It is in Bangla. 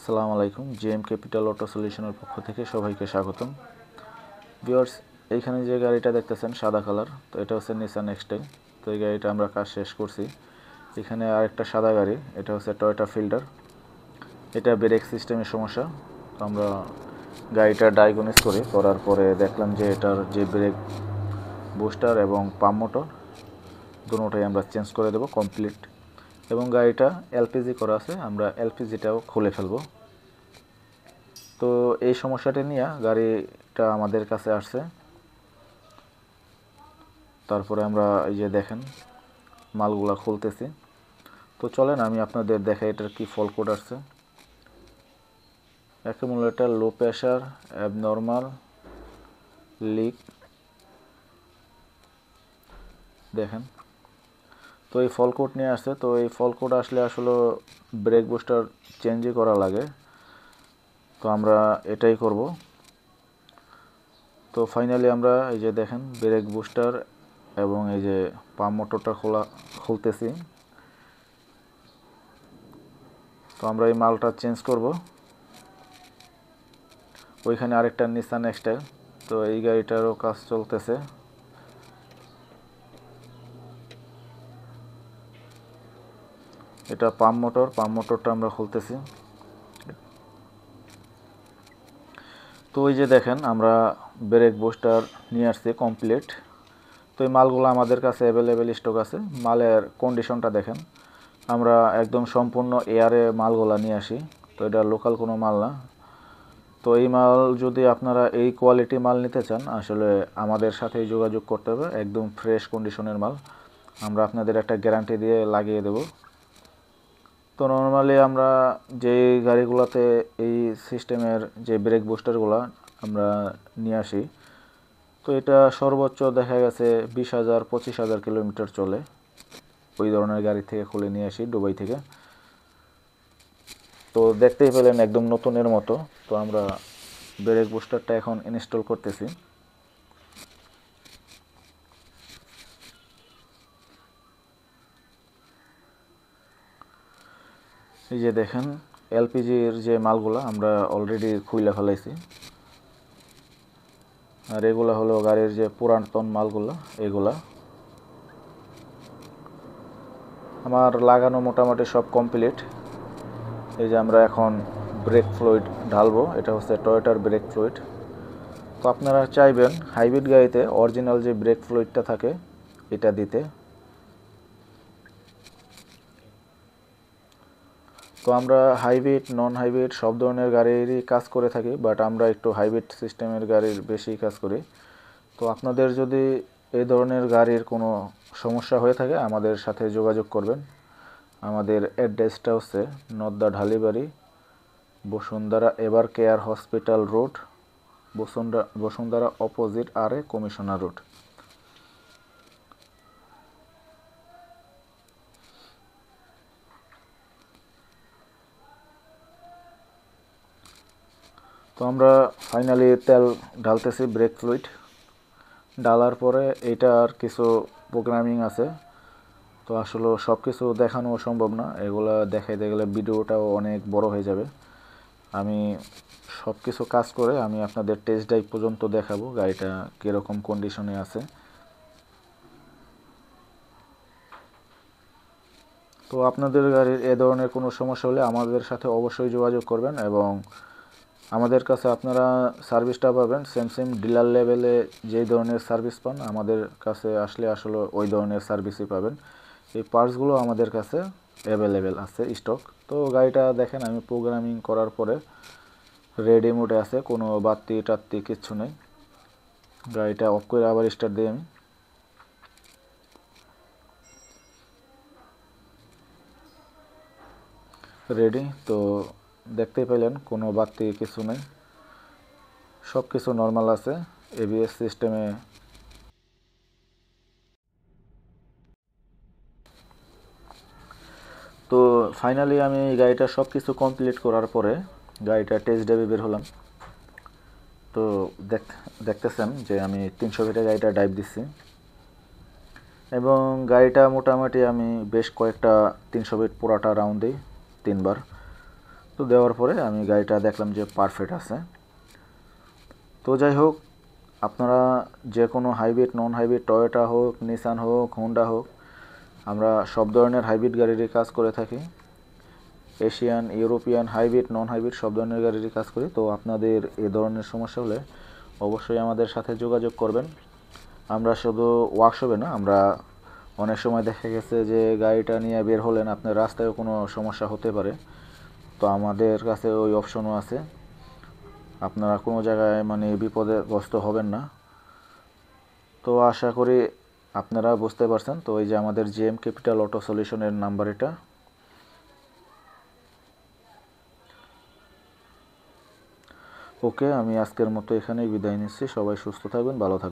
আসসালামু আলাইকুম। জেএম ক্যাপিটাল অটো সলিউশনের পক্ষ থেকে সবাইকে স্বাগতম। ভিউয়ার্স, এইখানে যে গাড়িটা দেখতেছেন সাদা কালার, তো এটা হচ্ছে নিসান এক্সটাইল। তো এই গাড়িটা আমরা কাজ শেষ করছি। এখানে আরেকটা সাদা গাড়ি, এটা হচ্ছে টয়োটা ফিল্ডার। এটা ব্রেক সিস্টেমের সমস্যা। তো আমরা গাড়িটা ডায়াগনোস করার পরে দেখলাম যে এটার যে ব্রেক বুস্টার এবং পাম্প মোটর দুটোটাই আমরা চেঞ্জ করে দেব কমপ্লিট। এবং গাড়িটা এলপিজি করা আছে, আমরা এলপিজিটাও খুলে ফেলবো। তো এই সমস্যাটা নিয়ে গাড়িটা আমাদের কাছে আসছে। তারপরে আমরা এই যে দেখেন মালগুলা খুলতেছি। তো চলেন আমি আপনাদের দেখাই এটার কি ফল্ট কোড আসছে। Accumulator low pressure, abnormal, leak, দেখেন। তো এই ফল্ট কোড নিয়ে আসছে। তো এই ফল্ট কোড আসলে ব্রেক বুস্টার চেঞ্জই করা লাগে। তো আমরা এটাই করব। তো ফাইনালি আমরা এই যে দেখেন ব্রেক বুস্টার এবং এই যে পাম্প মোটরটা খুলতেছি। তো আমরা এই মালটা চেঞ্জ করব। ওইখানে আরেকটা নিসান এক্সটাইল, তো এই গাড়িটারও কাজ চলতেছে। এটা পাম্প মোটরটা আমরা খুলতেছি। তো ওই যে দেখেন আমরা ব্রেক বুস্টার নিয়ে আসছি কমপ্লিট। তো এই মালগুলো আমাদের কাছে অ্যাভেলেবেল স্টক আছে। মালের কন্ডিশনটা দেখেন, আমরা একদম সম্পূর্ণ এয়ারে মালগুলো নিয়ে আসি। তো এটা লোকাল কোনো মাল না। তো এই মাল যদি আপনারা এই কোয়ালিটি মাল নিতে চান, আসলে আমাদের সাথেই যোগাযোগ করতে হবে। একদম ফ্রেশ কন্ডিশনের মাল আমরা আপনাদের একটা গ্যারান্টি দিয়ে লাগিয়ে দেব। তো নর্মালি আমরা যে গাড়িগুলোতে এই সিস্টেমের যে ব্রেক বুস্টারগুলো আমরা নিয়ে আসি, তো এটা সর্বোচ্চ দেখা গেছে 20,000-25,000 কিলোমিটার চলে। ওই ধরনের গাড়ি থেকে খুলে নিয়ে আসি দুবাই থেকে। তো দেখতেই পেলেন একদম নতুনের মতো। তো আমরা ব্রেক বুস্টারটা এখন ইনস্টল করতেছি। এই যে দেখেন এলপিজির যে মালগুলা আমরা অলরেডি খুলে ফেলাইছি। আর এগুলা হলো গাড়ির যে পুরাতন মালগুলা। এগুলা আমার লাগানো মোটামুটি সব কমপ্লিট। এই যে আমরা এখন ব্রেক ফ্লুইড ঢালবো। এটা হচ্ছে টয়োটার ব্রেক ফ্লুইড। তো আপনারা চাইবেন হাইব্রিড গাড়িতে অরিজিনাল যে ব্রেক ফ্লুইডটা থাকে এটা দিতে। তো আমরা হাইব্রিড নন হাইব্রিড সব ধরনের গাড়িরই কাজ করে থাকি, বাট আমরা একটু হাইব্রিড সিস্টেমের গাড়ির বেশি কাজ করি। তো আপনাদের যদি এই ধরনের গাড়ির কোনো সমস্যা হয়ে থাকে আমাদের সাথে যোগাযোগ করবেন। আমাদের অ্যাড্রেসটা হচ্ছে Nadda Dhalibari, Bashundhara Ever Care Hospital road, Bashundhara opposite আরে কমিশনার রোড। তো আমরা ফাইনালি তেল ঢালতেছি ব্রেক ফ্লুইড। ঢালার পরে এইটার কিছু প্রোগ্রামিং আছে। তো আসলে সব কিছু দেখানো সম্ভব না, এগুলো দেখাইতে গেলে ভিডিওটাও অনেক বড় হয়ে যাবে। আমি সব কিছু কাজ করে আমি আপনাদের টেস্ট ড্রাইভ পর্যন্ত দেখাবো গাড়িটা কীরকম কন্ডিশনে আছে। তো আপনাদের গাড়ির এ ধরনের কোনো সমস্যা হলে আমাদের সাথে অবশ্যই যোগাযোগ করবেন। এবং আমাদের কাছে আপনারা সার্ভিসটা পাবেন সেম ডিলার লেভেলে যেই ধরনের সার্ভিস পান আমাদের কাছে আসলে ওই ধরনের সার্ভিসই পাবেন। এই পার্টসগুলো আমাদের কাছে অ্যাভেলেবেল আছে স্টক। তো গাড়িটা দেখেন আমি প্রোগ্রামিং করার পরে রেডি মোডে আছে, কোনো বাতি টাত্তি কিচ্ছু নেই। গাড়িটা অফ করে আবার স্টার্ট দিই আমি। রেডি। তো দেখতেই পেলেন কোনো বাতি কিছু নেই, সব কিছু নর্মাল আছে। এবিএস সিস্টেমে তো ফাইনালি আমি গাড়িটা সব কিছু কমপ্লিট করার পরে গাড়িটা টেস্ট ড্রাইভে বের হলাম। তো দেখতেছেন যে আমি 300 ফিটে গাড়িটা ড্রাইভ দিচ্ছি এবং গাড়িটা মোটামুটি আমি বেশ কয়েকটা 300 ফিট পুরাটা রাউন্ড দিই 3 বার। তো দেওয়ার পরে আমি গাড়িটা দেখলাম যে পারফেক্ট আছে। তো যাই হোক, আপনারা যে কোনো হাইব্রিড, নন হাইব্রিড, টয়োটা হোক, নিসান হোক, হোন্ডা হোক, আমরা সব ধরনের হাইব্রিড গাড়িরই কাজ করে থাকি। Asian, European, hybrid, non hybrid সব ধরনের গাড়িরই কাজ করি। তো আপনাদের এ ধরনের সমস্যা হলে অবশ্যই আমাদের সাথে যোগাযোগ করবেন। আমরা শুধু ওয়ার্কশপে না, আমরা অনেক সময় দেখা গেছে যে গাড়িটা নিয়ে বের হলেন, আপনার রাস্তায়ও কোনো সমস্যা হতে পারে। তো আমাদের কাছে ওই অপশনও আছে, আপনারা কোনো জায়গায় মানে বিপদগ্রস্ত হবেন না। তো আশা করি আপনারা বুঝতে পারছেন। তো এই যে আমাদের জিএম ক্যাপিটাল অটো সলিউশনের নাম্বার এটা। ওকে, আমি আজকের মতো এখানেই বিদায় নিচ্ছি। সবাই সুস্থ থাকবেন, ভালো থাকবেন।